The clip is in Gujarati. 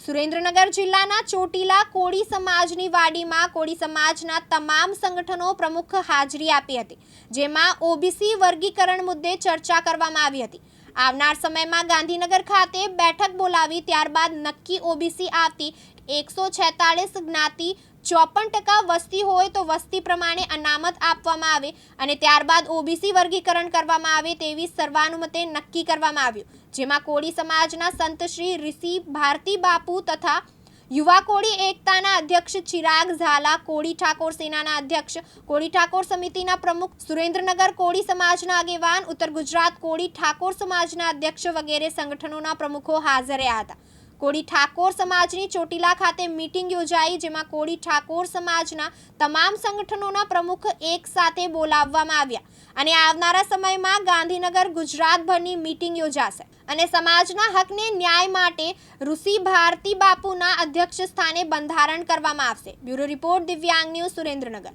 સુરેન્દ્રનગર જિલ્લાના ચોટીલા કોળી સમાજની વાડીમાં કોળી સમાજના તમામ સંગઠનો પ્રમુખ હાજરી આપી હતી, જેમાં ઓબીસી વર્ગીકરણ મુદ્દે ચર્ચા કરવામાં આવી હતી। આવનાર સમયમાં ગાંધીનગર ખાતે બેઠક બોલાવી ત્યારબાદ નક્કી ઓબીસી આવતી 146 જ્ઞાતિ 54% વસ્તી હોય તો વસ્તી પ્રમાણે અનામત આપવામાં આવે અને ત્યારબાદ ઓબીસી વર્ગીકરણ કરવામાં આવે તેવી સર્વાનુમતે નક્કી કરવામાં આવ્યું, જેમાં કોળી સમાજના સંત શ્રી ઋષિ ભારતી બાપુ તથા યુવા કોળી એકતાના અધ્યક્ષ ચિરાગ ઝાલા, કોળી ઠાકોર સેનાના અધ્યક્ષ, કોળી ઠાકોર સમિતિના પ્રમુખ, સુરેન્દ્રનગર કોળી સમાજના આગેવાન, ઉત્તર ગુજરાત કોળી ઠાકોર સમાજના અધ્યક્ષ વગેરે સંગઠનોના પ્રમુખો હાજર રહ્યા હતા। કોળી ઠાકોર સમાજની ચોટીલા ખાતે મીટિંગ યોજાઈ, જેમાં કોળી ઠાકોર સમાજના તમામ સંગઠનોના પ્રમુખ એક સાથે બોલાવવામાં આવ્યા અને આવનારા સમયમાં ગાંધીનગર ગુજરાતભરની મીટિંગ યોજાશે અને સમાજના હકને ન્યાય માટે ઋષિ ભારતી બાપુના અધ્યક્ષ સ્થાને બંધારણ કરવામાં આવશે। બ્યુરો રિપોર્ટ, દિવ્યાંગ ન્યૂઝ, સુરેન્દ્રનગર।